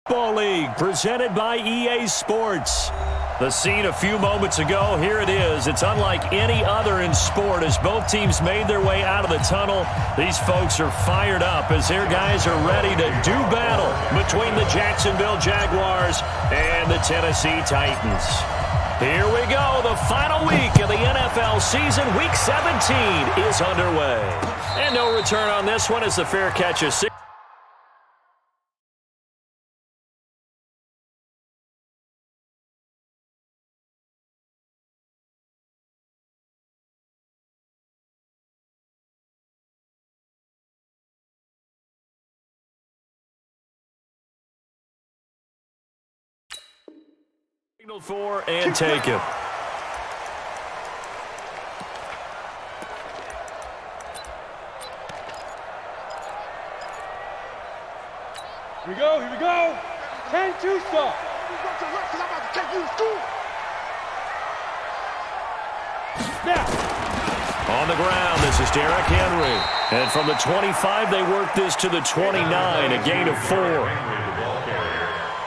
Football League, presented by EA Sports. The scene a few moments ago, here it is. It's unlike any other in sport as both teams made their way out of the tunnel. These folks are fired up as their guys are ready to do battle between the Jacksonville Jaguars and the Tennessee Titans. Here we go. The final week of the NFL season, Week 17, is underway. And no return on this one as the fair catch is 6. Signal for and take it. Here we go, here we go. 10-2 stop. Snap. On the ground, this is Derrick Henry. And from the 25, they work this to the 29, a gain of 4.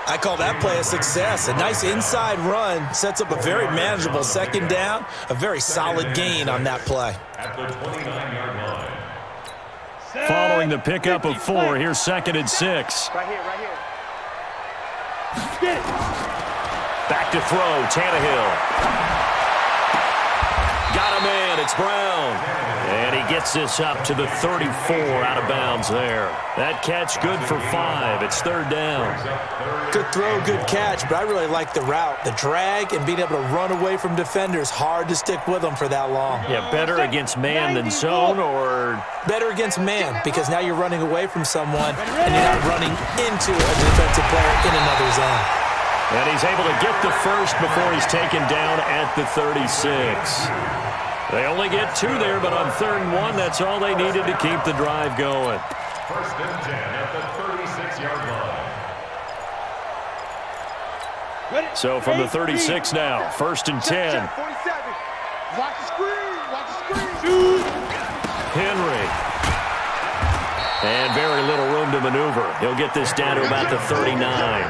I call that play a success. A nice inside run sets up a very manageable second down, a very solid gain on that play. At the 29-yard line. Following the pickup of 4, here's 2nd and 6. Right here. Back to throw, Tannehill. Got him in, it's Brown. And he gets this up to the 34 out of bounds there. That catch good for 5. It's 3rd down. Good throw, good catch, but I really like the route. The drag and being able to run away from defenders, hard to stick with them for that long. Yeah, better against man than zone, or? Better against man, because now you're running away from someone and you're not running into a defensive player in another zone. And he's able to get the first before he's taken down at the 36. They only get 2 there, but on 3rd and 1, that's all they needed to keep the drive going. 1st and 10 at the 36-yard line. So from the 36 now, 1st and 10. 47. Watch the screen. Henry. And very little room to maneuver. He'll get this down to about the 39.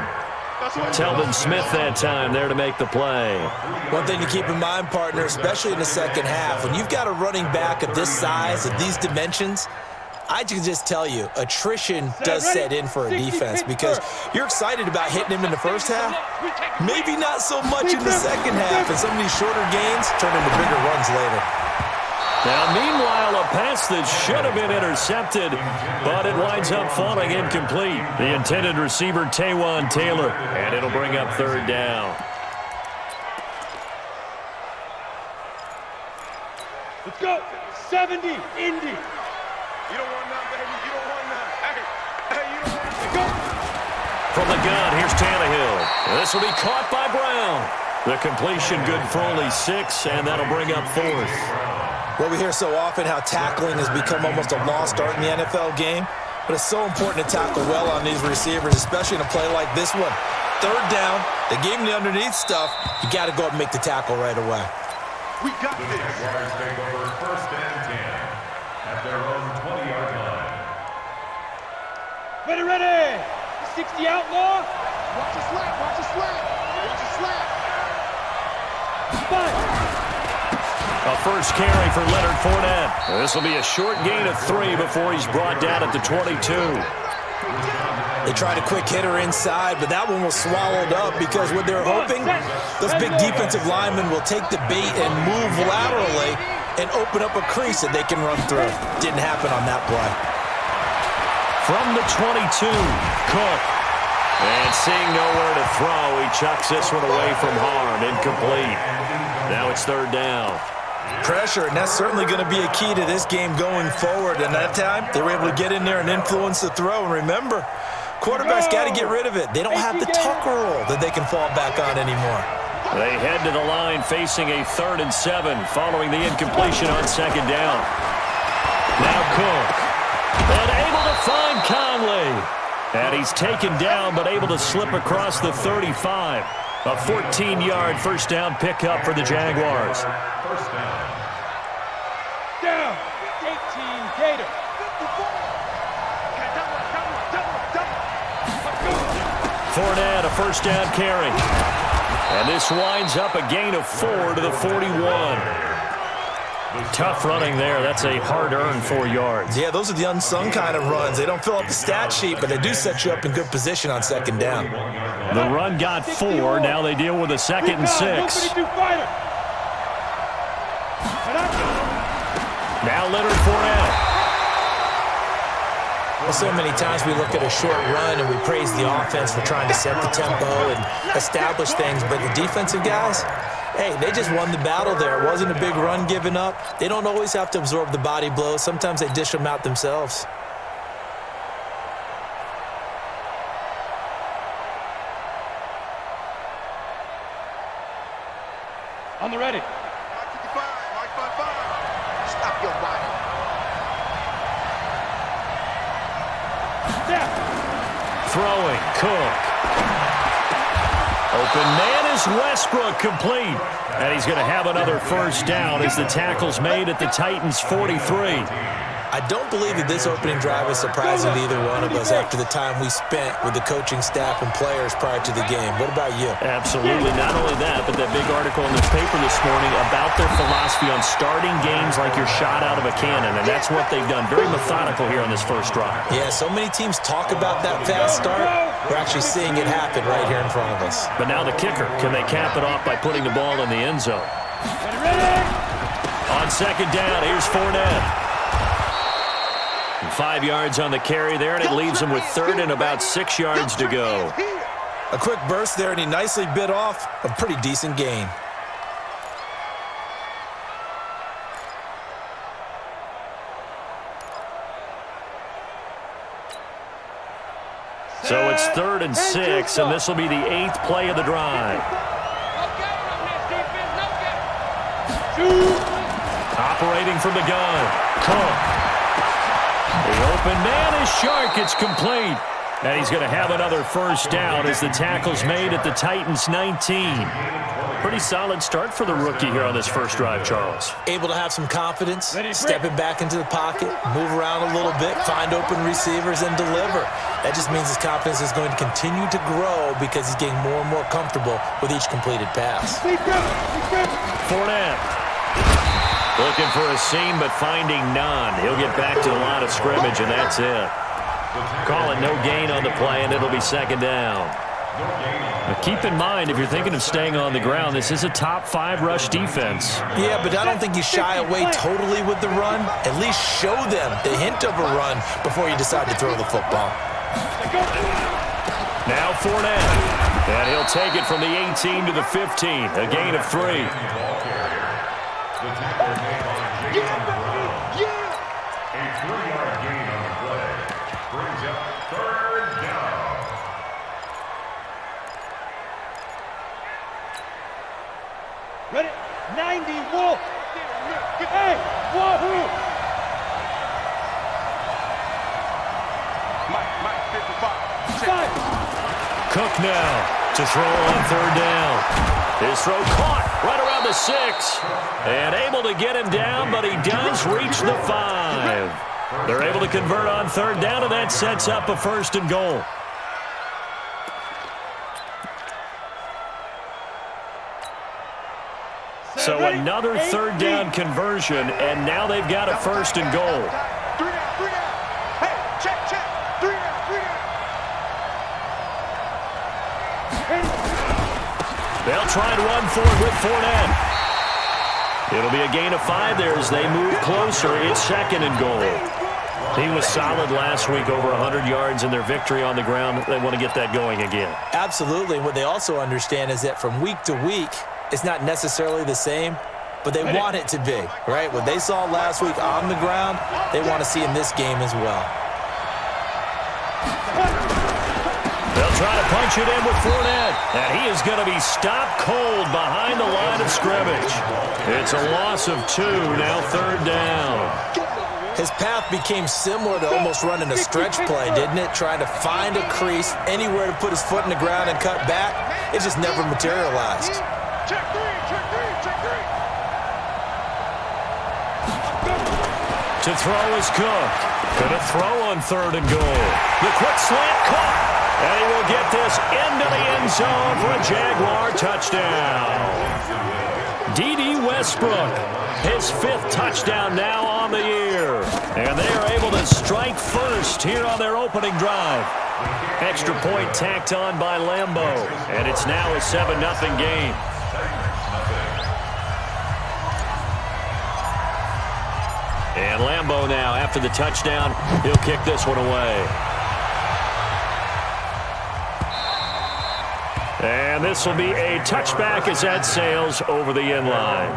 Telvin Smith that time there to make the play. One thing to keep in mind, partner, especially in the second half, when you've got a running back of this size, of these dimensions, I can just tell you, attrition does set in for a defense because you're excited about hitting him in the first half, maybe not so much in the second half, and some of these shorter gains turn into bigger runs later. Now, meanwhile, a pass that should have been intercepted, but it winds up falling incomplete. The intended receiver, Taywan Taylor, and it'll bring up 3rd down. Let's go. 70, Indy. You don't want none, baby. You don't want none. Hey, you don't want none. Go. From the gun, here's Tannehill. This will be caught by Brown. The completion good for only 6, and that'll bring up 4th. Well, we hear so often how tackling has become almost a lost art in the NFL game, but it's so important to tackle well on these receivers, especially in a play like this one. 3rd down, they gave him the underneath stuff. You got to go up and make the tackle right away. We got The this. Jaguars take over 1st and 10 at their own 20-yard line. Ready. 60 outlaw. Watch the slap. Watch the slap. Watch the slap. 5. A first carry for Leonard Fournette. This will be a short gain of 3 before he's brought down at the 22. They tried a quick hitter inside, but that one was swallowed up because what they're hoping, those big defensive linemen will take the bait and move laterally and open up a crease that they can run through. Didn't happen on that play. From the 22, Cook. And seeing nowhere to throw, he chucks this one away from harm. Incomplete. Now it's 3rd down. Pressure, and that's certainly going to be a key to this game going forward. And that time, they were able to get in there and influence the throw. And remember, quarterbacks got to get rid of it. They don't have the Tucker roll that they can fall back on anymore. They head to the line facing a 3rd and 7 following the incompletion on 2nd down. Now Cook. And able to find Conley. And he's taken down but able to slip across the 35. A 14-yard first down pickup for the Jaguars. First down. Down. 18, Gator. Fournette, a first down carry. And this winds up a gain of 4 to the 41. Tough running there. That's a hard-earned 4 yards. Yeah, those are the unsung kind of runs. They don't fill up the stat sheet, but they do set you up in good position on second down. The run got 4. Now they deal with a 2nd and 6. Now Leonard Fournette. Well, so many times we look at a short run and we praise the offense for trying to set the tempo and establish things, but the defensive guys, hey, they just won the battle there. It wasn't a big run given up. They don't always have to absorb the body blows. Sometimes they dish them out themselves. On the ready. Mike 55, Mike 55. Stop your body. Throwing, Cook. Open man is Westbrook, complete. And he's going to have another first down as the tackle's made at the Titans' 43. I don't believe that this opening drive is surprising to either one of us after the time we spent with the coaching staff and players prior to the game. What about you? Absolutely. Not only that, but that big article in the paper this morning about their philosophy on starting games like you're shot out of a cannon, and that's what they've done. Very methodical here on this first drive. Yeah, so many teams talk about that fast start. We're actually seeing it happen right here in front of us. But now the kicker. Can they cap it off by putting the ball in the end zone? On second down, here's Fournette. 5 yards on the carry there, and it leaves him with 3rd and about 6 yards to go. A quick burst there, and he nicely bit off a pretty decent gain. So it's 3rd and 6, and this will be the 8th play of the drive. Operating from the gun, Cook. The open man is Shark. It's complete. And he's going to have another first down as the tackle's made at the Titans' 19. Pretty solid start for the rookie here on this first drive, Charles. Able to have some confidence, stepping back into the pocket, move around a little bit, find open receivers, and deliver. That just means his confidence is going to continue to grow because he's getting more and more comfortable with each completed pass. Fournette. Looking for a seam, but finding none. He'll get back to the line of scrimmage, and that's it. Call it no gain on the play, and it'll be second down. Now keep in mind, if you're thinking of staying on the ground, this is a top 5 rush defense. Yeah, but I don't think you shy away totally with the run. At least show them the hint of a run before you decide to throw the football. Now Fournette. And he'll take it from the 18 to the 15. A gain of 3. The tackle made by James Brown. A 3-yard gain on the play. Brings up 3rd down. Ready? 90, Wolf. Hey, Wahoo. Mike 55. Cook now to throw on 3rd down. His throw caught right around the 6. And able to get him down, but he does reach the 5. They're able to convert on 3rd down, and that sets up a 1st and goal. So another 3rd down conversion, and now they've got a 1st and goal. 3 down. Hey, check. 3 down. They'll try and run for it with Fournette. It'll be a gain of 5 there as they move closer. It's 2nd and goal. He was solid last week, over 100 yards in their victory on the ground. They want to get that going again. Absolutely. What they also understand is that from week to week, it's not necessarily the same, but they want it to be, right? What they saw last week on the ground, they want to see in this game as well. They'll try to punch it in with Fournette, and he is going to be stopped cold behind the line of scrimmage. It's a loss of 2, now 3rd down. His path became similar to almost running a stretch play, didn't it? Trying to find a crease, anywhere to put his foot in the ground and cut back. It just never materialized. Check 3. To throw is Cook. Going to throw on 3rd and goal. The quick slant caught. And he will get this into the end zone for a Jaguar touchdown. D.D. Westbrook, his 5th touchdown now on the year. And they are able to strike first here on their opening drive. Extra point tacked on by Lambeau. And it's now a 7-0 game. And Lambeau now, after the touchdown, he'll kick this one away. And this will be a touchback as that sails over the end line.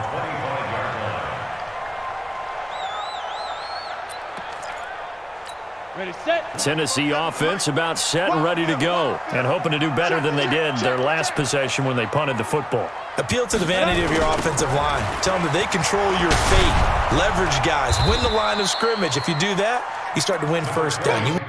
Ready, set. Tennessee offense about set and ready to go, and hoping to do better than they did their last possession when they punted the football. Appeal to the vanity of your offensive line. Tell them that they control your fate. Leverage guys. Win the line of scrimmage. If you do that, you start to win first down.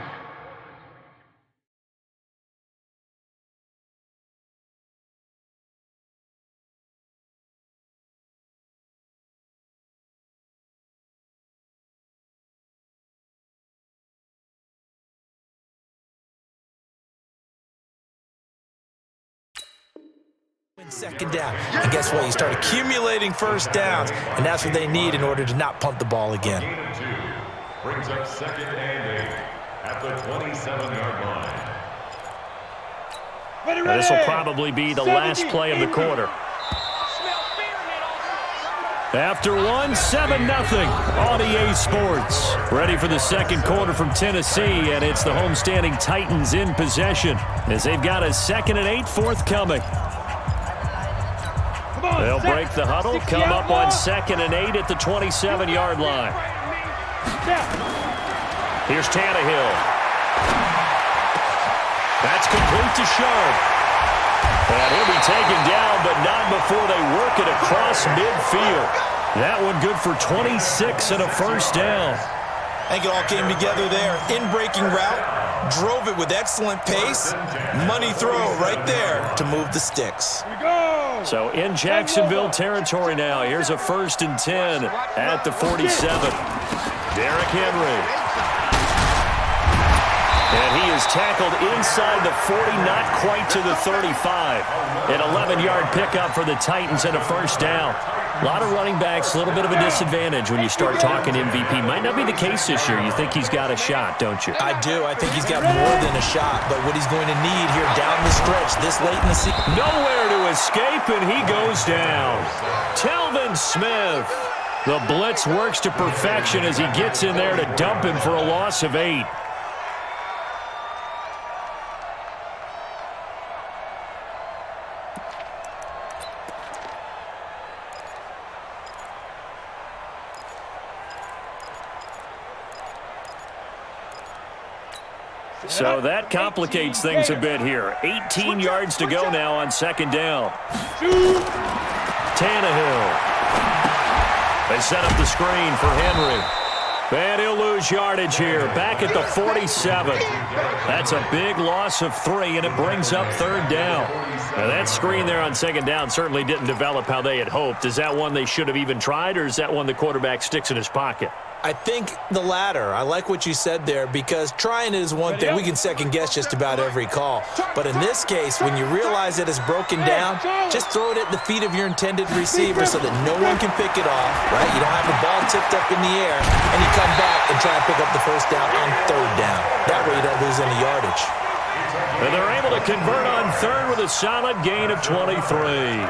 Second down. And guess what? You start accumulating first downs, and that's what they need in order to not punt the ball again. Gain of 2. Brings up 2nd and 8 at the 27-yard line. Ready, This will probably be the last play of the quarter. After 7-0 on EA Sports. Ready for the second quarter from Tennessee, and it's the homestanding Titans in possession as they've got a 2nd and 8 forthcoming. They'll break the huddle, come up on 2nd and 8 at the 27-yard line. Here's Tannehill. That's complete to Sharp. And he'll be taken down, but not before they work it across midfield. That one good for 26 and a first down. I think it all came together there. In-breaking route, drove it with excellent pace. Money throw right there to move the sticks. Here we go. So in Jacksonville territory now. Here's a 1st and 10 at the 47. Derrick Henry. And he is tackled inside the 40, not quite to the 35. An 11-yard pickup for the Titans and a first down. A lot of running backs, a little bit of a disadvantage when you start talking MVP. Might not be the case this year. You think he's got a shot, don't you? I do. I think he's got more than a shot. But what he's going to need here down the stretch this late in the season. Nowhere to escape, and he goes down. Telvin Smith. The blitz works to perfection as he gets in there to dump him for a loss of 8. So that complicates things a bit here. 18 yards to go now on 2nd down. Tannehill. They set up the screen for Henry. And he'll lose yardage here. Back at the 47. That's a big loss of 3, and it brings up 3rd down. Now that screen there on 2nd down certainly didn't develop how they had hoped. Is that one they should have even tried, or is that one the quarterback sticks in his pocket? I think the latter. I like what you said there, because trying it is one thing. We can second-guess just about every call. But in this case, when you realize it is broken down, just throw it at the feet of your intended receiver so that no one can pick it off, right? You don't have the ball tipped up in the air, and you come back and try and pick up the first down on 3rd down. That way you don't lose any yardage. And they're able to convert on 3rd with a solid gain of 23.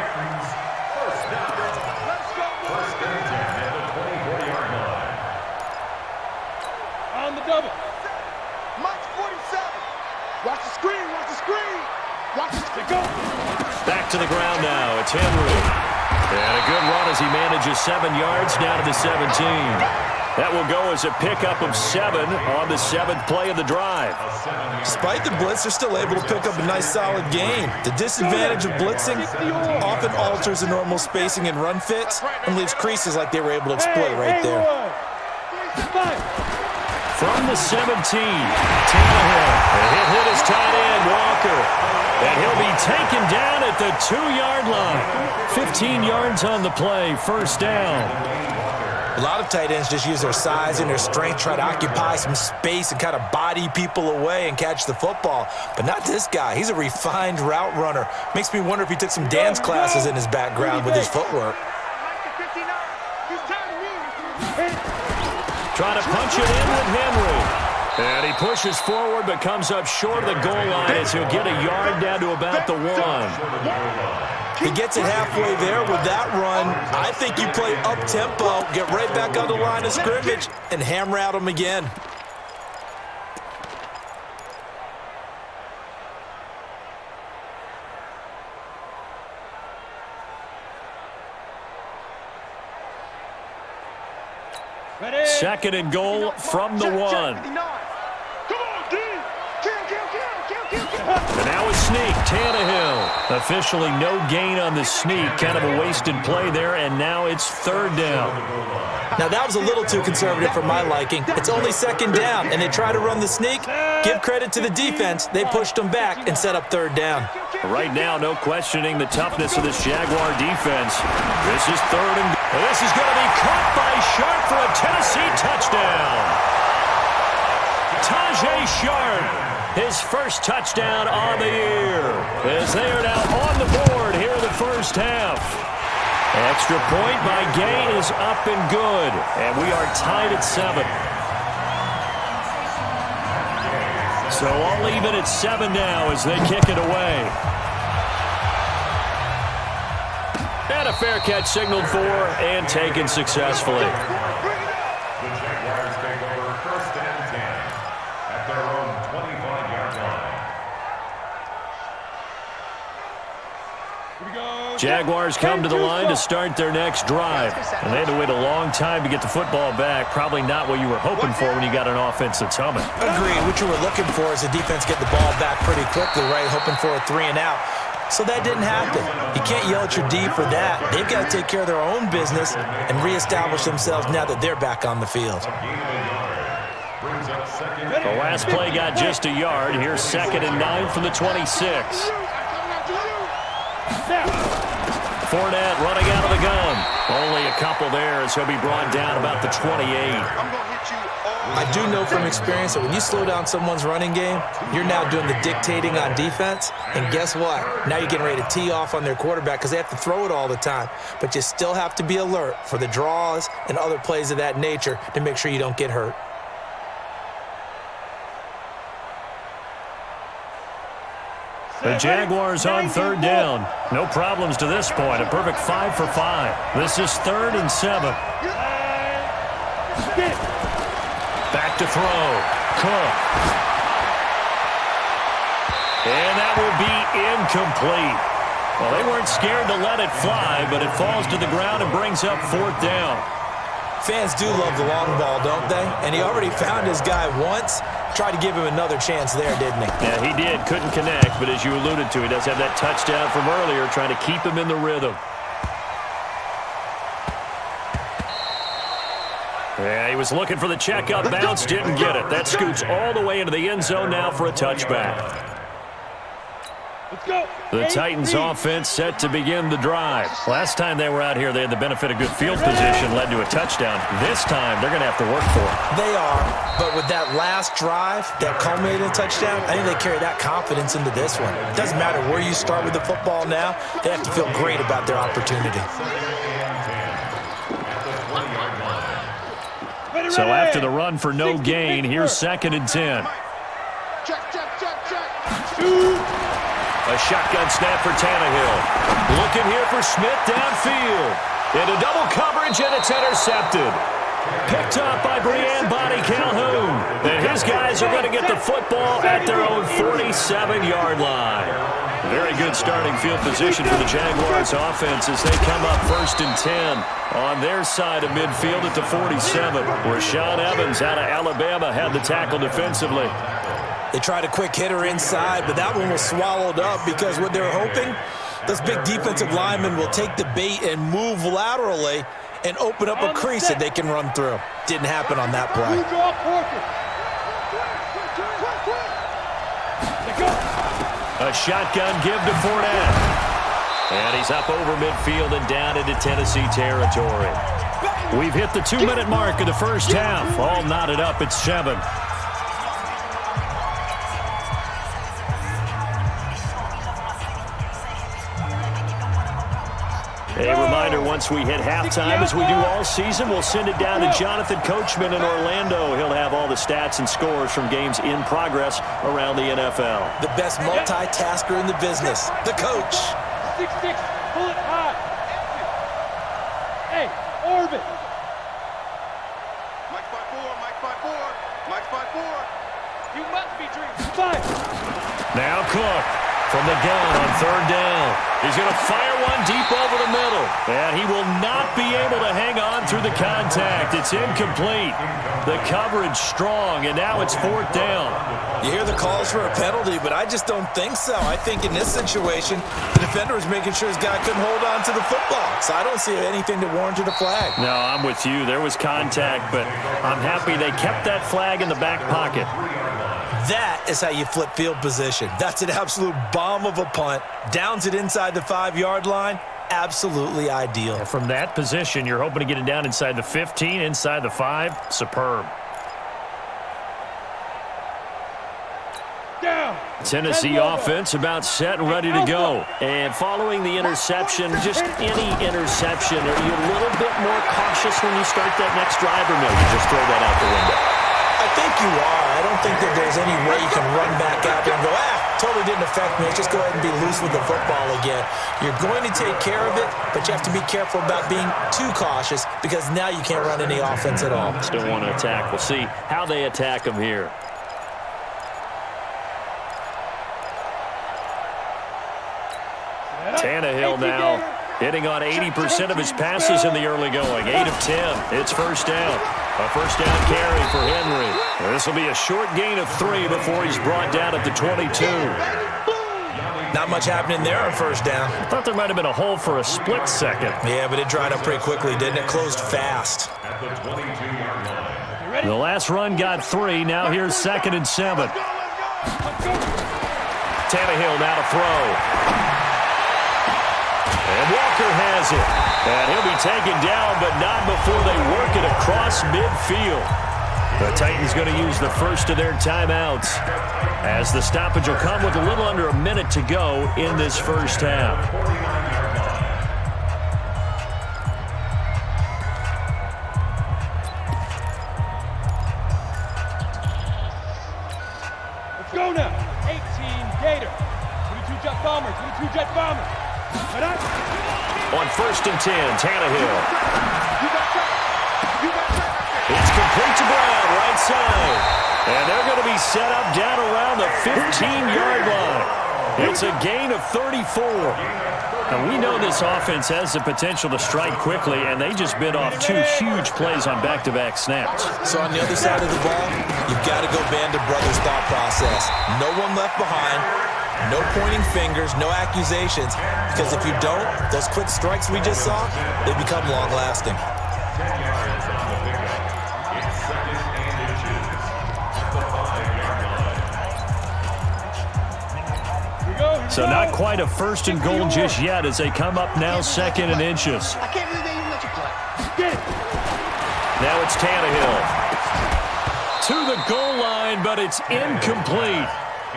Double. Mike's 47. Watch the screen. Watch the screen. Watch the screen. Go. Back to the ground now. It's Henry. And a good run as he manages 7 yards down to the 17. That will go as a pickup of 7 on the 7th play of the drive. Despite the blitz, they're still able to pick up a nice, solid gain. The disadvantage of blitzing often alters the normal spacing and run fits and leaves creases like they were able to exploit right there. From the 17, Tannehill. And he'll hit his tight end, Walker. And he'll be taken down at the 2-yard line. 15 yards on the play, first down. A lot of tight ends just use their size and their strength, try to occupy some space and kind of body people away and catch the football. But not this guy. He's a refined route runner. Makes me wonder if he took some dance classes in his background with his footwork. Trying to punch it in with Henry. And he pushes forward but comes up short of the goal line as he'll get a yard down to about the 1. He gets it halfway there with that run. I think you play up-tempo, get right back on the line of scrimmage, and hammer out him again. Ready? Second and goal from the 1. And now a sneak, Tannehill. Officially no gain on the sneak. Kind of a wasted play there, and now it's third down. Now that was a little too conservative for my liking. It's only second down, and they try to run the sneak. Give credit to the defense. They pushed them back and set up third down. Right now, no questioning the toughness of this Jaguar defense. This is third and this is going to be caught by Sharp for a Tennessee touchdown. Tajay Sharp. His first touchdown on the year as they are now on the board here in the first half. Extra point by Gay is up and good, and we are tied at 7. So I'll leave it at 7 now as they kick it away. And a fair catch signaled for and taken successfully. The Jaguars take over first and 10 at their own 25-yard line. Here we go. Jaguars come to the line to start their next drive. And they had to wait a long time to get the football back. Probably not what you were hoping for when you got an offense that's humming. Agreed. What you were looking for is the defense get the ball back pretty quickly, right? Hoping for a 3 and out. So that didn't happen. You can't yell at your D for that. They've got to take care of their own business and reestablish themselves now that they're back on the field. The last play got just a yard. Here's 2nd and 9 from the 26. Fournette running out of the gun. Only a couple there as he'll be brought down about the 28. I do know from experience that when you slow down someone's running game, you're now doing the dictating on defense. And guess what? Now you're getting ready to tee off on their quarterback because they have to throw it all the time. But you still have to be alert for the draws and other plays of that nature to make sure you don't get hurt. The Jaguars on third down. No problems to this point. A perfect 5 for 5. This is 3rd and 7. Back to throw. Cook. And that will be incomplete. Well, they weren't scared to let it fly, but it falls to the ground and brings up 4th down. Fans do love the long ball, don't they? And he already found his guy once. Tried to give him another chance there, didn't he? Yeah, he did. Couldn't connect, but as you alluded to, he does have that touchdown from earlier, trying to keep him in the rhythm. Yeah, he was looking for the check-up bounce, didn't get it. That scoots all the way into the end zone now for a touchback. Let's go. The Titans offense set to begin the drive. Last time they were out here, they had the benefit of good field position, led to a touchdown. This time, they're going to have to work for it. They are, but with that last drive that culminated in a touchdown, I think they carry that confidence into this one. It doesn't matter where you start with the football now. They have to feel great about their opportunity. So after the run for no gain, here's 2nd and 10. A shotgun snap for Tannehill. Looking here for Smith downfield. Into double coverage, and it's intercepted. Picked up by Breanne Bonnie Calhoun. And his guys are going to get the football at their own 47-yard line. Very good starting field position for the Jaguars offense as they come up 1st and 10 on their side of midfield at the 47. Rashaan Evans out of Alabama had the tackle defensively. They tried a quick hitter inside, but that one was swallowed up because what they're hoping, this big defensive lineman will take the bait and move laterally and open up a crease that they can run through. Didn't happen on that play. A shotgun give to Fournette. And he's up over midfield and down into Tennessee territory. We've hit the 2-minute mark of the first half. All knotted up at 7. A reminder, once we hit halftime, as we do all season, we'll send it down to Jonathan Coachman in Orlando. He'll have all the stats and scores from games in progress around the NFL. The best multitasker in the business, the coach. 6-6, pull it high. Hey, orbit. Mike 5-4, Mike 5-4, Mike 5-4. You must be dreaming. 5. Now Cook from the gun on 3rd down. He's going to fire one deep over the middle. And he will not be able to hang on through the contact. It's incomplete. The coverage strong, and now it's 4th down. You hear the calls for a penalty, but I just don't think so. I think in this situation, the defender was making sure his guy couldn't hold on to the football. So I don't see anything that warranted a flag. No, I'm with you. There was contact, but I'm happy they kept that flag in the back pocket. That is how you flip field position. That's an absolute bomb of a punt. Downs it inside the 5-yard line. Absolutely ideal. And from that position, you're hoping to get it down inside the 15, inside the 5. Superb. Down. Tennessee offense about set and ready to go. And following the interception, just any interception, are you a little bit more cautious when you start that next drive, or no, you just throw that out the window? I think you are. I don't think that there's any way you can run back out there and go, totally didn't affect me. Let's just go ahead and be loose with the football again. You're going to take care of it, but you have to be careful about being too cautious because now you can't run any offense at all. Still want to attack. We'll see how they attack them here. Tannehill now hitting on 80% of his passes in the early going. 8 of 10. It's 1st down. A 1st down carry for Henry. This will be a short gain of 3 before he's brought down at the 22. Not much happening there on 1st down. I thought there might have been a hole for a split second. Yeah, but it dried up pretty quickly, didn't it? Closed fast. At the 22-yard line. The last run got 3. Now here's 2nd and 7. Tannehill now to throw. And Walker has it. And he'll be taken down, but not before they work it across midfield. The Titans going to use the first of their timeouts, as the stoppage will come with a little under a minute to go in this first half. Let's go now. 18 Gator. 22 Jet Bomber. 22 Jet Bomber. On 1st and 10, Tannehill. It's complete to Brown, right side. And they're going to be set up down around the 15-yard line. It's a gain of 34. And we know this offense has the potential to strike quickly, and they just bit off 2 huge plays on back-to-back snaps. So on the other side of the ball, you've got to go band of brothers thought process. No one left behind. No pointing fingers, no accusations, because if you don't, those quick strikes we just saw, they become long-lasting. 10 yards on the pickup. It's 2nd and inches at the 5-yard line. So not quite a 1st and goal just yet as they come up now 2nd and inches. I can't believe they even let you play. Now it's Tannehill. To the goal line, but it's incomplete.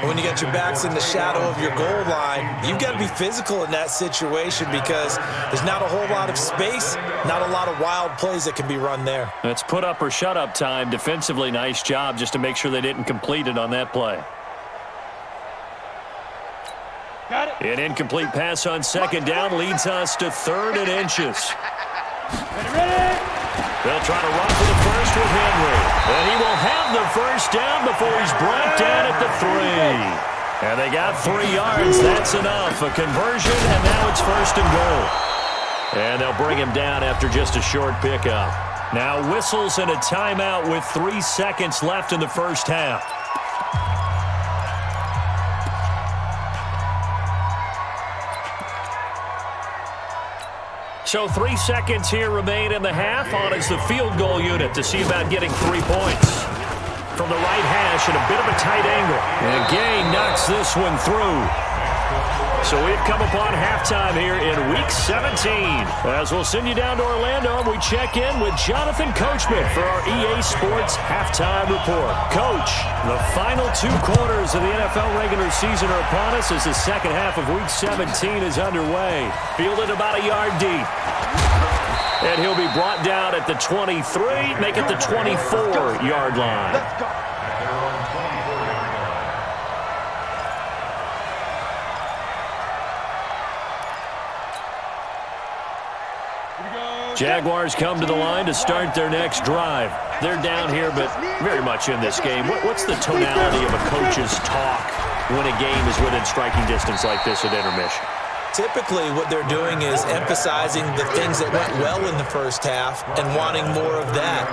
When you got your backs in the shadow of your goal line, you've got to be physical in that situation because there's not a whole lot of space, not a lot of wild plays that can be run there. It's put up or shut up time. Defensively, nice job just to make sure they didn't complete it on that play. Got it. An incomplete pass on 2nd down leads us to 3rd and inches. Ready. They'll try to run for the first with Henry. And he will have the 1st down before he's brought down at the 3. And they got 3 yards. That's enough. A conversion, and now it's 1st and goal. And they'll bring him down after just a short pickup. Now whistles and a timeout with 3 seconds left in the first half. So 3 seconds here remain in the half. On is the field goal unit to see about getting 3 points. From the right hash at a bit of a tight angle. And Gay knocks this one through. So we've come upon halftime here in Week 17. As we'll send you down to Orlando, we check in with Jonathan Coachman for our EA Sports Halftime Report. Coach, the final 2 quarters of the NFL regular season are upon us as the second half of Week 17 is underway. Fielded about a yard deep. And he'll be brought down at the 23, make it the 24-yard line. Let's go. Jaguars come to the line to start their next drive. They're down here, but very much in this game. What's the tonality of a coach's talk when a game is within striking distance like this at intermission? Typically, what they're doing is emphasizing the things that went well in the first half and wanting more of that.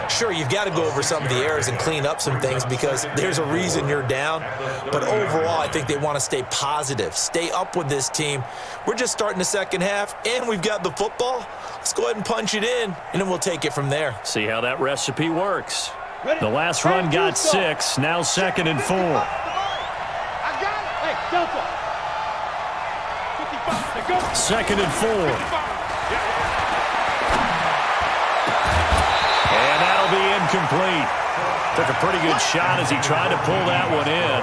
Sure, you've got to go over some of the errors and clean up some things because there's a reason you're down. But overall, I think they want to stay positive, stay up with this team. We're just starting the second half, and we've got the football. Let's go ahead and punch it in, and then we'll take it from there. See how that recipe works. The last run got 6, now 2nd and 4. I got it. Hey, Delta. 55. 2nd and 4. And that'll be incomplete. Took a pretty good shot as he tried to pull that one in.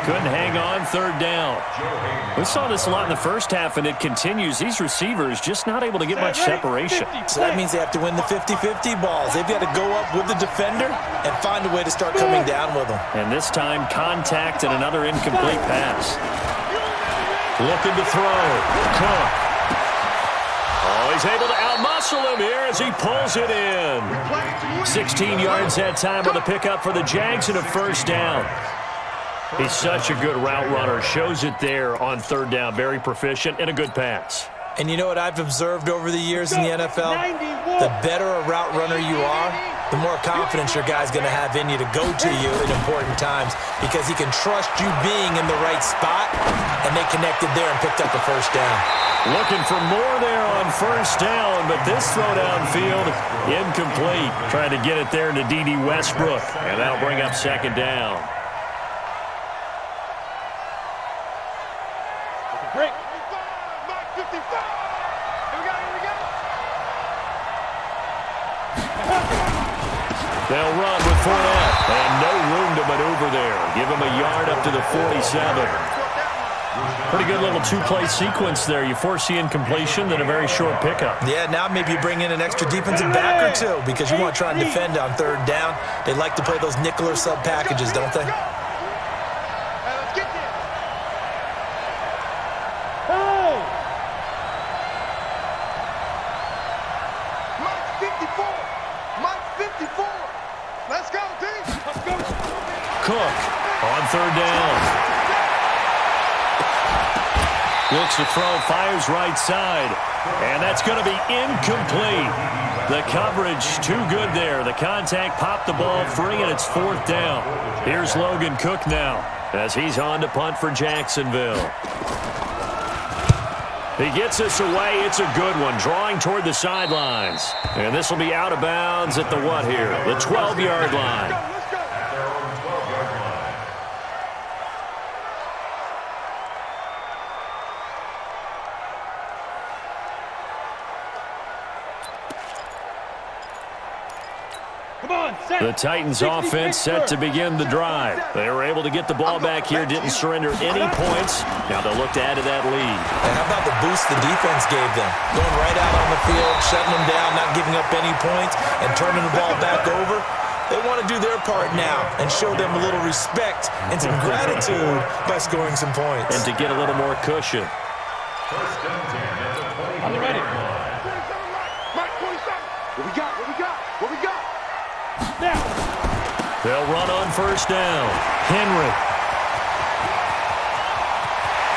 Couldn't hang on 3rd down. We saw this a lot in the first half, and it continues. These receivers just not able to get much separation. So that means they have to win the 50-50 balls. They've got to go up with the defender and find a way to start coming down with them. And this time, contact and another incomplete pass. Looking to throw. Cook. Oh, he's able to outmuscle him here as he pulls it in. 16 yards that time with a pickup for the Jags and a 1st down. He's such a good route runner. Shows it there on 3rd down. Very proficient and a good pass. And you know what I've observed over the years in the NFL? The better a route runner you are, the more confidence your guy's going to have in you to go to you in important times because he can trust you being in the right spot, and they connected there and picked up the 1st down. Looking for more there on 1st down, but this throw downfield, incomplete. Trying to get it there to D.D. Westbrook, and that'll bring up 2nd down. Break. Mark 55. Here we go. They'll run with Fournette, and no room to maneuver there. Give him a yard up to the 47. Pretty good little 2-play sequence there. You force the incompletion, then a very short pickup. Yeah, now maybe you bring in an extra defensive back or 2 because you want to try and defend on 3rd down. They like to play those nickel or sub packages, don't they? Let's get there. Oh! Mike 54. Let's go, team. Let's go. Cook on 3rd down. Looks to throw, fires right side. And that's going to be incomplete. The coverage too good there. The contact popped the ball free, and it's 4th down. Here's Logan Cook now as he's on to punt for Jacksonville. He gets us away. It's a good one, drawing toward the sidelines. And this will be out of bounds at the what here? The 12-yard line. The Titans offense set to begin the drive. They were able to get the ball back here, didn't surrender any points. Now they'll look to add to that lead. And how about the boost the defense gave them? Going right out on the field, shutting them down, not giving up any points, and turning the ball back over. They want to do their part now and show them a little respect and some gratitude by scoring some points. And to get a little more cushion. On the ready. Mike 27. What we got? Now. They'll run on 1st down. Henry.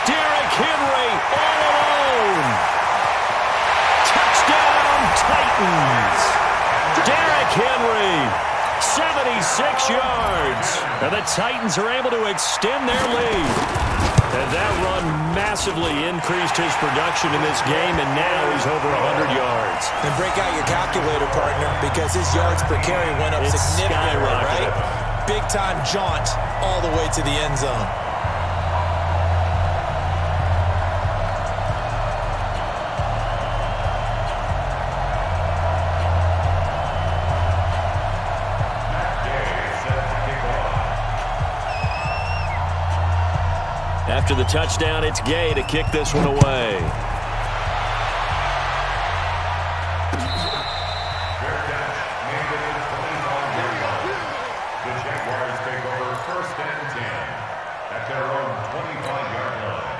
Derrick Henry all alone. Touchdown, Titans. Derrick Henry, 76 yards. And the Titans are able to extend their lead. And that run massively increased his production in this game, and now he's over 100 yards. And break out your calculator, partner, because his yards per carry went up significantly, right? Big-time jaunt all the way to the end zone. after the touchdown, it's Gay to kick this one away. The Jaguars take over 1st and 10 at their own 25-yard line.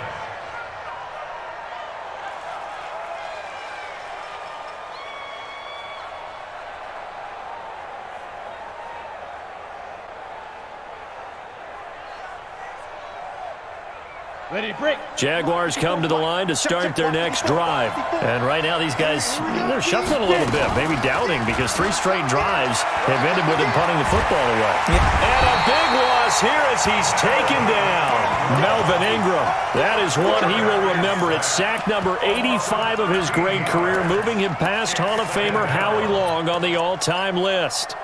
Ready to break. Jaguars come to the line to start their next drive. And right now these guys, they're shuffling a little bit, maybe doubting, because 3 straight drives have ended with them punting the football away. And a big loss here as he's taken down. Melvin Ingram. That is one he will remember. It's sack number 85 of his great career, moving him past Hall of Famer Howie Long on the all-time list.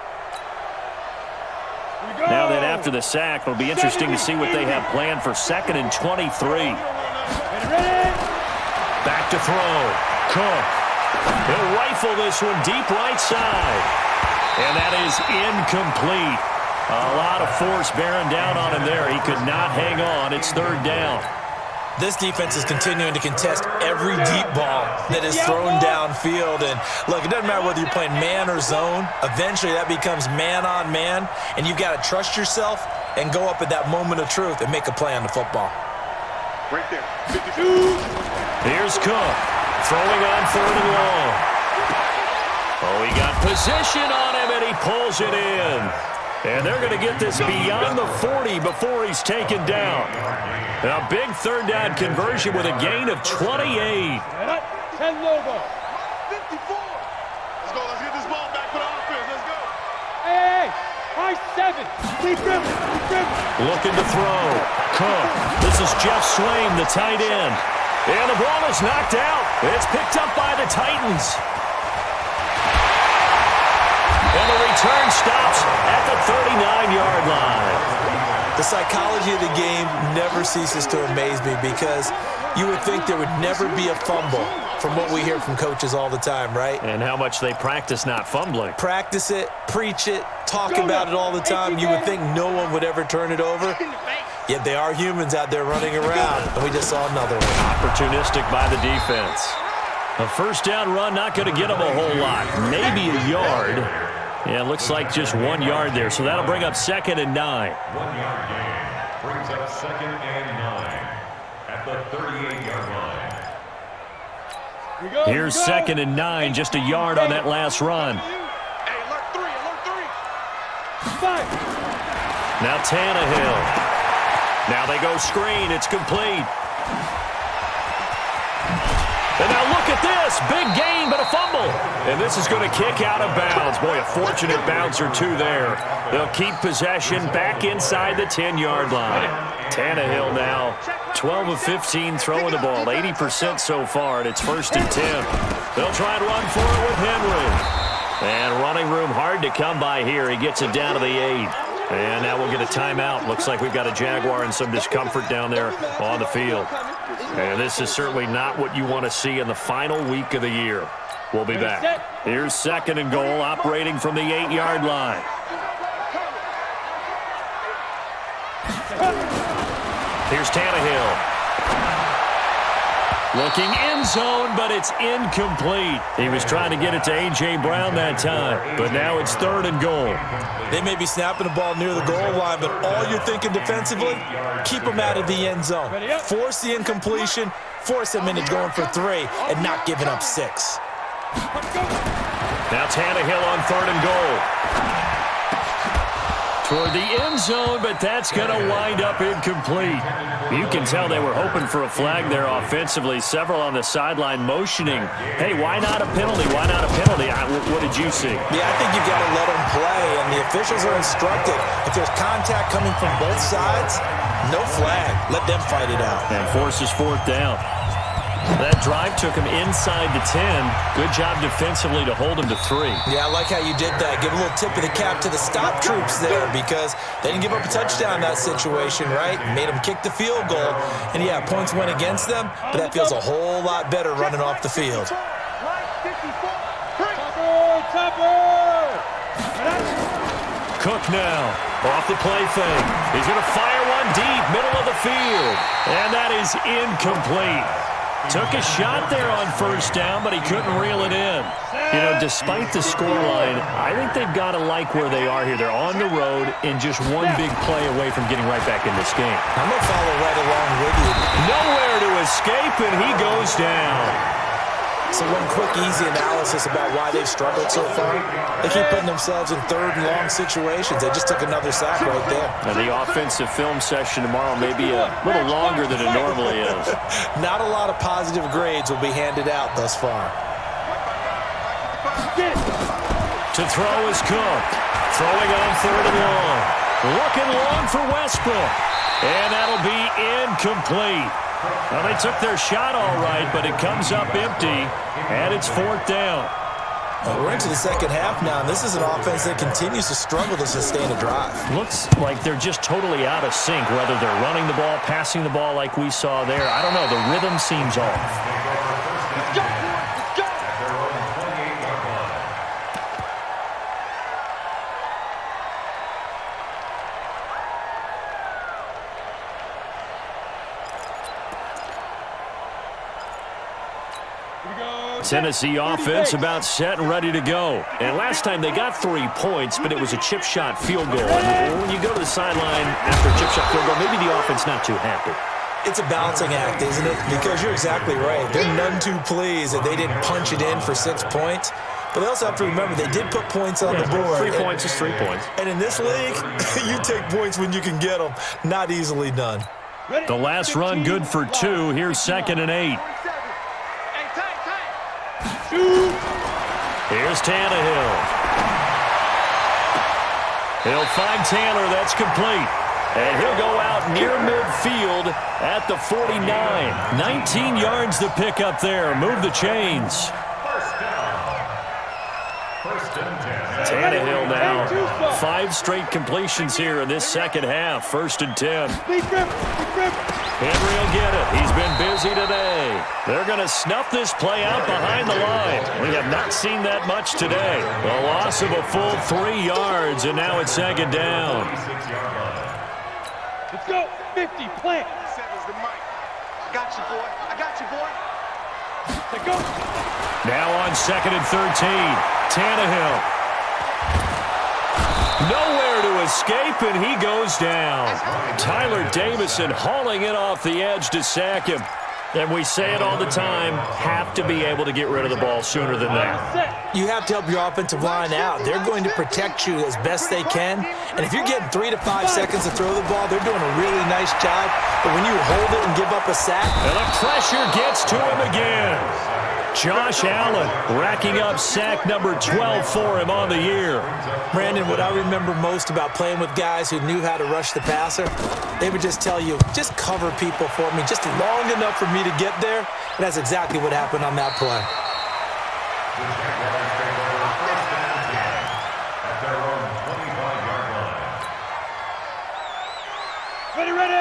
Now that after the sack, it'll be interesting to see what they have planned for 2nd and 23. Back to throw. Cook. He'll rifle this one deep right side. And that is incomplete. A lot of force bearing down on him there. He could not hang on. It's 3rd down. This defense is continuing to contest every deep ball that is thrown downfield. And, look, it doesn't matter whether you're playing man or zone. Eventually, that becomes man-on-man, and you've got to trust yourself and go up at that moment of truth and make a play on the football. Right there. 52. Here's Cook, throwing on 3rd and long. Oh, he got position on him, and he pulls it in. And they're going to get this beyond the 40 before he's taken down. A big 3rd down conversion with a gain of 28. 10 Lobo. 54. Let's go. Let's get this ball back for the offense. Let's go. Hey, high 7. Keep dribbling. Keep dribbling. Looking to throw. Cook. This is Jeff Swain, the tight end. And the ball is knocked out. It's picked up by the Titans. And the return stops at the 39-yard line. The psychology of the game never ceases to amaze me because you would think there would never be a fumble from what we hear from coaches all the time, right? And how much they practice not fumbling. Practice it, preach it, talk about it all the time. You would think no one would ever turn it over. Yet they are humans out there running around, and we just saw another one. Opportunistic by the defense. A 1st down run not going to get them a whole lot. Maybe a yard. Yeah, it looks like just 1 yard there, so that'll bring up 2nd and 9. 1-yard gain brings up 2nd and 9 at the 38-yard line. Here's 2nd and 9, just a yard on that last run. Hey, alert 3. Alert 3. Now Tannehill. Now they go screen. It's complete. And now look at this. Big gain, but a fumble. And this is going to kick out of bounds. Boy, a fortunate bounce or 2 there. They'll keep possession back inside the 10-yard line. Tannehill now 12 of 15 throwing the ball, 80% so far, and it's 1st and 10. They'll try and run for it with Henry. And running room hard to come by here. He gets it down to the 8. And now we'll get a timeout. Looks like we've got a Jaguar in some discomfort down there on the field. And this is certainly not what you want to see in the final week of the year. We'll be back. Here's 2nd and goal, operating from the 8-yard line. Here's Tannehill. Looking end zone, but it's incomplete. He was trying to get it to A.J. Brown that time, but now it's 3rd and goal. They may be snapping the ball near the goal line, but all you're thinking defensively, keep them out of the end zone. Force the incompletion, force them into going for 3, and not giving up 6. Now Tannehill on 3rd and goal. Toward the end zone, but that's going to wind up incomplete. You can tell they were hoping for a flag there offensively. Several on the sideline motioning, hey, why not a penalty? Why not a penalty? What did you see? Yeah, I think you've got to let them play, and the officials are instructed. If there's contact coming from both sides, no flag. Let them fight it out. And forces 4th down. That drive took him inside the 10. Good job defensively to hold him to 3. Yeah, I like how you did that. Give a little tip of the cap to the stop troops there because they didn't give up a touchdown in that situation, right? Made them kick the field goal. And, yeah, points went against them, but that feels a whole lot better running off the field. Cook now. Off the play fake. He's going to fire one deep, middle of the field. And that is incomplete. Took a shot there on first down, but he couldn't reel it in. You know, despite the scoreline, I think they've got to like where they are here. They're on the road and just one big play away from getting right back in this game. I'm going to follow right along with you. Nowhere to escape, and he goes down. So one quick, easy analysis about why they've struggled so far. They keep putting themselves in third and long situations. They just took another sack right there. And the offensive film session tomorrow may be a little longer than it normally is. Not a lot of positive grades will be handed out thus far. To throw is Cook. Throwing on third and long. Looking long for Westbrook. And that'll be incomplete. Well, they took their shot all right, but it comes up empty, and it's fourth down. We're into the second half now, and this is an offense that continues to struggle to sustain a drive. Looks like they're just totally out of sync, whether they're running the ball, passing the ball like we saw there. I don't know. The rhythm seems off. Tennessee offense about set and ready to go. And last time they got 3 points, but it was a chip shot field goal. And when you go to the sideline after a chip shot field goal, maybe the offense not too happy. It's a balancing act, isn't it? Because you're exactly right. They're none too pleased that they didn't punch it in for 6 points. But they also have to remember they did put points on the board. 3 points is 3 points. And in this league, you take points when you can get them. Not easily done. The last run good for 2. Here's 2nd and 8. Here's Tannehill. He'll find Taylor. That's complete. And he'll go out near midfield at the 49. 19 yards to pick up there. Move the chains. Tannehill now. 5 straight completions here in this second half. 1st and 10. Henry will get it. He's been busy today. They're going to snuff this play out behind the line. We have not seen that much today. A loss of a full 3 yards, and now it's 2nd down. Let's go. 50, plant. I got you, boy. I got you, boy. Let's go. Now on 2nd and 13. Tannehill. Nowhere to escape, and he goes down. Tyler Davison hauling it off the edge to sack him. And we say it all the time, have to be able to get rid of the ball sooner than that. You have to help your offensive line out. They're going to protect you as best they can. And if you're getting 3 to 5 seconds to throw the ball, they're doing a really nice job. But when you hold it and give up a sack. And the pressure gets to him again. Josh Allen racking up sack number 12 for him on the year. Brandon, what I remember most about playing with guys who knew how to rush the passer, they would just tell you, just cover people for me, just long enough for me to get there. And that's exactly what happened on that play.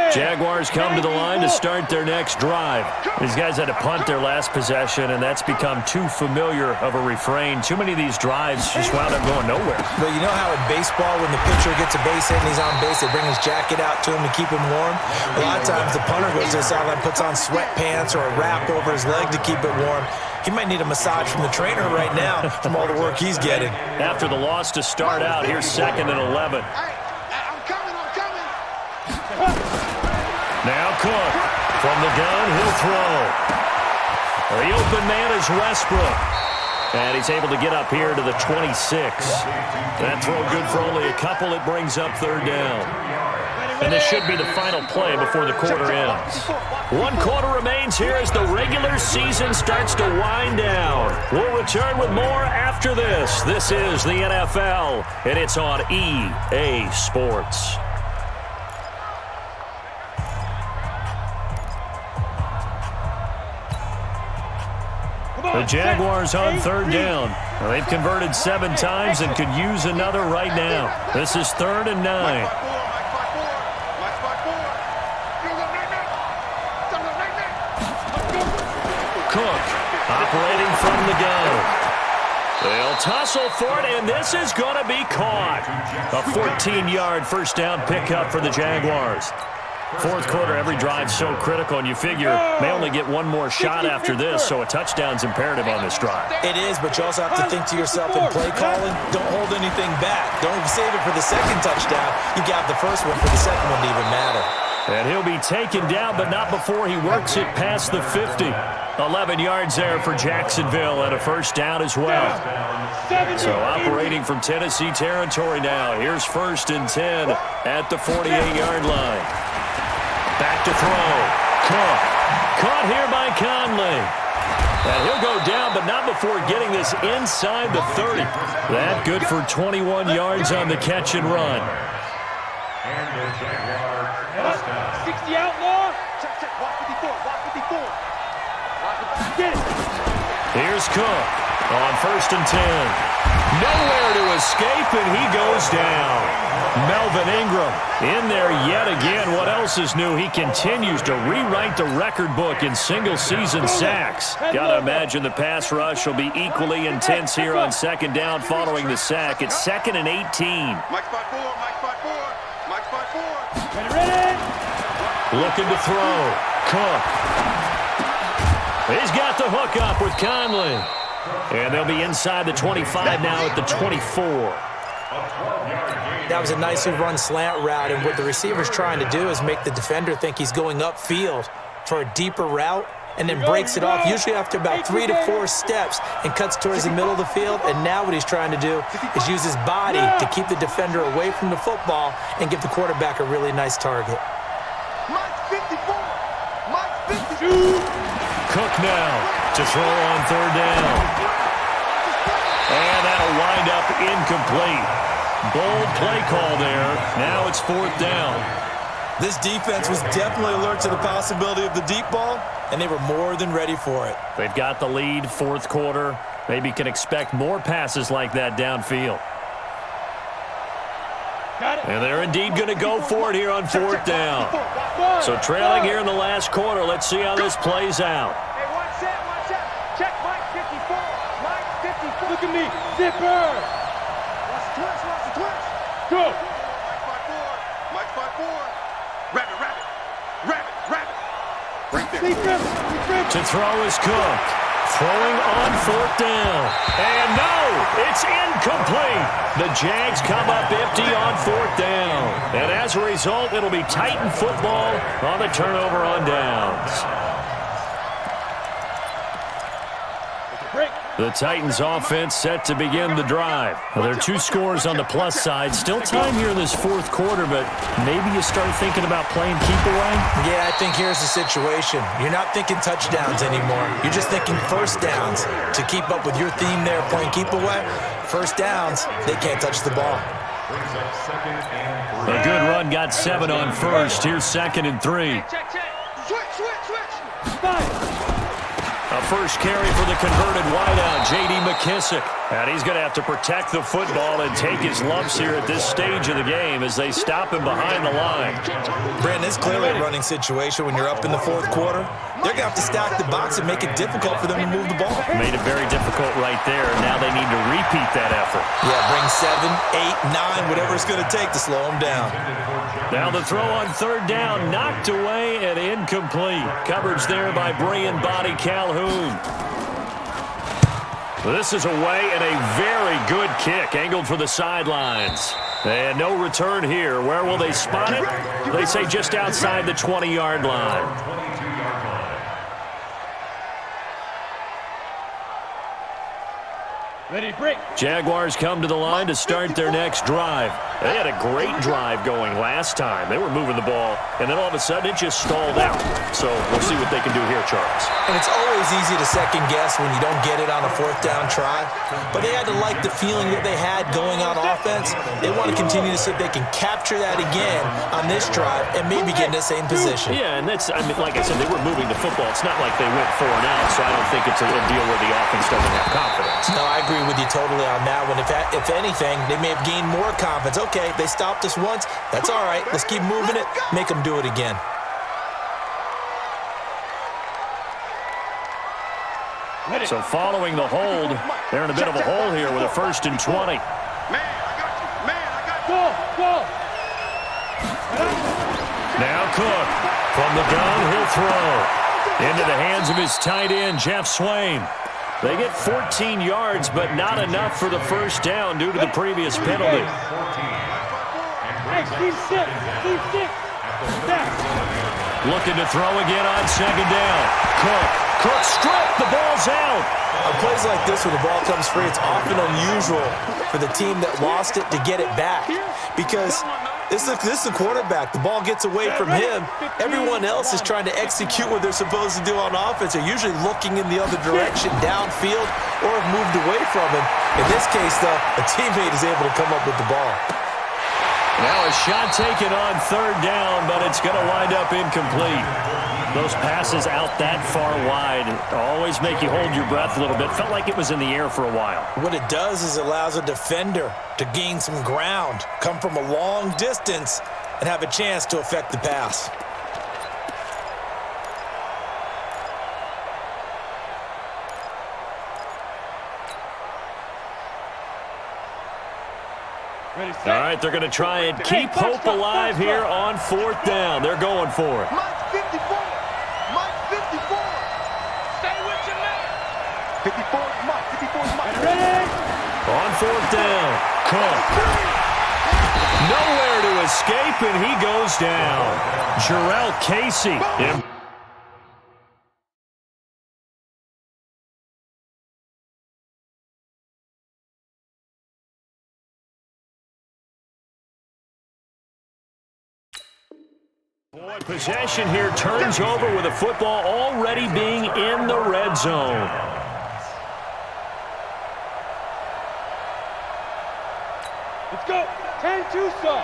Jaguars come to the line to start their next drive. These guys had to punt their last possession, and that's become too familiar of a refrain. Too many of these drives just wound up going nowhere. But you know how in baseball, when the pitcher gets a base hit and he's on base, they bring his jacket out to him to keep him warm? A lot of times the punter goes to the sideline, puts on sweatpants or a wrap over his leg to keep it warm. He might need a massage from the trainer right now from all the work he's getting. After the loss to start out, here's 2nd and 11. I'm coming. Now Cook. From the gun, he'll throw. The open man is Westbrook. And he's able to get up here to the 26. That throw good for only a couple. It brings up 3rd down. And this should be the final play before the quarter ends. 1 quarter remains here as the regular season starts to wind down. We'll return with more after this. This is the NFL, and it's on EA Sports. The Jaguars on 3rd down. They've converted 7 times and could use another right now. This is 3rd and 9. Cook operating from the gun. They'll tussle for it, and this is going to be caught. A 14-yard first down pickup for the Jaguars. Fourth quarter, every drive so critical, and you figure may only get one more shot after this, so a touchdown's imperative on this drive. It is, but you also have to think to yourself in play calling, don't hold anything back. Don't save it for the second touchdown. You got the first one for the second one to even matter. And he'll be taken down, but not before he works it past the 50. 11 yards there for Jacksonville, and a first down as well. So operating from Tennessee territory now. Here's 1st and 10 at the 48-yard line. Back to throw. Cook. Caught here by Conley. And he'll go down, but not before getting this inside the 30. That good for 21 yards on the catch and run. And the Jaguars touchdown. 60 outlaw. Check, check. Watch 54. Watch 54. Get it. Here's Cook on 1st and 10. Nowhere to escape, and he goes down. Melvin Ingram in there yet again. What else is new? He continues to rewrite the record book in single-season sacks. Got to imagine the pass rush will be equally intense here on 2nd down following the sack. It's 2nd and 18. Mike spot 4. Mike spot 4. Mike spot 4. Ready. Looking to throw. Cook. He's got the hook up with Conley. And they'll be inside the 25 now at the 24. That was a nicely run slant route, and what the receiver's trying to do is make the defender think he's going upfield for a deeper route and then breaks it off, usually after about 3 to 4 steps, and cuts towards the middle of the field. And now what he's trying to do is use his body to keep the defender away from the football and give the quarterback a really nice target. Mike 54. Mike 52. Cook now to throw on 3rd down. And that'll wind up incomplete. Bold play call there. Now it's 4th down. This defense was definitely alert to the possibility of the deep ball, and they were more than ready for it. They've got the lead, 4th quarter. Maybe can expect more passes like that downfield. Got it. And they're indeed going to go for it here on 4th down. So trailing here in the last quarter. Let's see how this plays out. Hey, watch that, watch that. Check Mike 54. Mike 54. Look at me. Zipper. Watch the twist, watch the twist. Go. Mike spot 4. Mike spot 4. Rabbit, rabbit. Rabbit, rabbit. Right there. Defense. To throw is Cook. Throwing on 4th down. And no, it's incomplete. The Jags come up empty on 4th down. And as a result, it'll be Titan football on the turnover on downs. Break. The Titans offense set to begin the drive. Well, there are 2 scores on the plus side. Still time here in this 4th quarter, but maybe you start thinking about playing keep away? Yeah, I think here's the situation. You're not thinking touchdowns anymore. You're just thinking first downs. To keep up with your theme there, playing keep away, first downs, they can't touch the ball. A good run got 7 on 1st. Here's 2nd and 3. Check, check. Switch. Fire. A first carry for the converted wideout, J.D. McKissick. And he's going to have to protect the football and take his lumps here at this stage of the game as they stop him behind the line. Brandon, it's clearly a running situation when you're up in the 4th quarter. They're going to have to stack the box and make it difficult for them to move the ball. Made it very difficult right there. Now they need to repeat that effort. Yeah, bring 7, 8, 9, whatever it's going to take to slow them down. Now the throw on 3rd down, knocked away and incomplete. Coverage there by Brian Body Calhoun. This is away and a very good kick, angled for the sidelines. And no return here. Where will they spot it? They say just outside the 20-yard line. Ready, break. Jaguars come to the line to start their next drive. They had a great drive going last time. They were moving the ball, and then all of a sudden it just stalled out. So we'll see what they can do here, Charles. And it's always easy to second guess when you don't get it on a 4th down try. But they had to like the feeling that they had going on offense. They want to continue to see if they can capture that again on this drive and maybe get in the same position. Yeah, and that's, I mean, like I said, they were moving the football. It's not like they went 4 and out, so I don't think it's a deal where the offense doesn't have confidence. No, I agree with you totally on that one. If anything, they may have gained more confidence. Okay, they stopped us once. That's all right. Let's keep moving it. Make them do it again. So following the hold, they're in a bit of a hole here with a 1st and 20. Man, I got you. Man, I got you. Go. Now Cook from the gun, he'll throw. Into the hands of his tight end, Jeff Swain. They get 14 yards, but not enough for the 1st down due to the previous penalty. Hey, team six. Looking to throw again on 2nd down. Cook stripped, the ball's out. On plays like this where the ball comes free, it's often unusual for the team that lost it to get it back because this is the quarterback. The ball gets away from him. Everyone else is trying to execute what they're supposed to do on offense. They're usually looking in the other direction, downfield, or have moved away from him. In this case, though, a teammate is able to come up with the ball. Now a shot taken on 3rd down, but it's going to wind up incomplete. Those passes out that far wide always make you hold your breath a little bit. Felt like it was in the air for a while. What it does is allows a defender to gain some ground, come from a long distance, and have a chance to affect the pass. All right, they're going to try and keep hope alive here on 4th down. They're going for it. Mike 54. Mike 54. Stay with your man. 54 is Mike. 54 is Mike. Ready? On 4th down, Cook. Nowhere to escape, and he goes down. Jarrell Casey. Boy, possession here turns over with the football already being in the red zone. Let's go. 10 Tucson.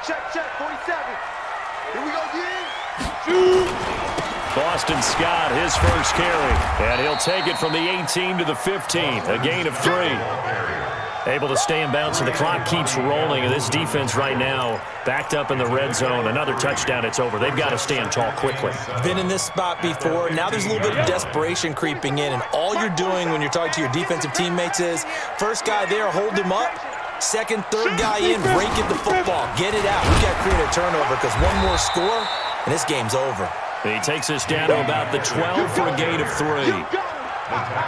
Check, 47. Here we go, yeah. Boston Scott, his 1st carry. And he'll take it from the 18 to the 15. A gain of 3. Able to stay in bounds, so the clock keeps rolling. And this defense right now backed up in the red zone. Another touchdown, it's over. They've got to stand tall quickly. Been in this spot before. Now there's a little bit of desperation creeping in. And all you're doing when you're talking to your defensive teammates is, first guy there, hold him up. Second, third guy in, break it the football. Get it out. We've got to create a turnover because one more score, and this game's over. He takes us down to about the 12 for a gain of 3.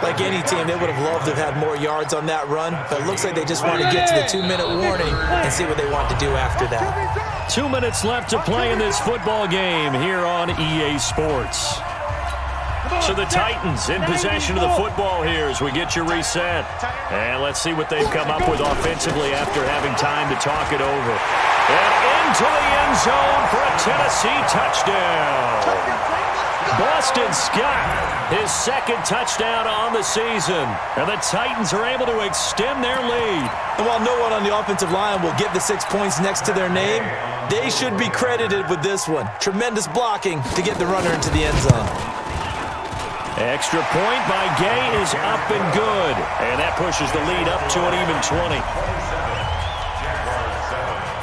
Like any team, they would have loved to have had more yards on that run, but it looks like they just want to get to the 2-minute warning and see what they want to do after that. 2 minutes left to play in this football game here on EA Sports. So the Titans in possession of the football here as we get you reset. And let's see what they've come up with offensively after having time to talk it over. And into the end zone for a Tennessee touchdown. Boston Scott, his 2nd touchdown on the season. And the Titans are able to extend their lead. And while no one on the offensive line will get the 6 points next to their name, they should be credited with this one. Tremendous blocking to get the runner into the end zone. Extra point by Gay is up and good. And that pushes the lead up to an even 20.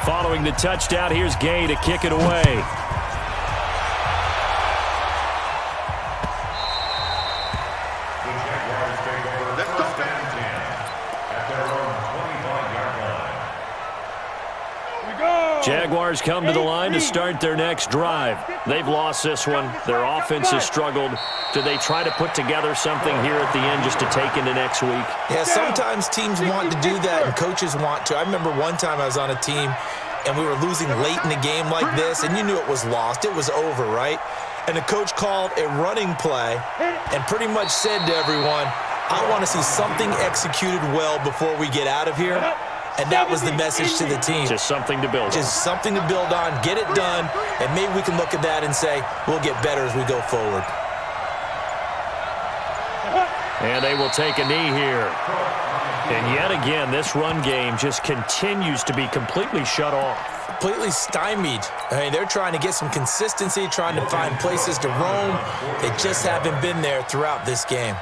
Following the touchdown, here's Gay to kick it away. Jaguars come to the line to start their next drive. They've lost this one. Their offense has struggled. Do they try to put together something here at the end just to take into next week? Yeah, sometimes teams want to do that and coaches want to. I remember one time I was on a team and we were losing late in the game like this, and you knew it was lost. It was over, right? And the coach called a running play and pretty much said to everyone, I want to see something executed well before we get out of here. And that was the message to the team. Just something to build on. Just something to build on, get it done, and maybe we can look at that and say, we'll get better as we go forward. And they will take a knee here. And yet again, this run game just continues to be completely shut off. Completely stymied. I mean, they're trying to get some consistency, trying to find places to roam. They just haven't been there throughout this game.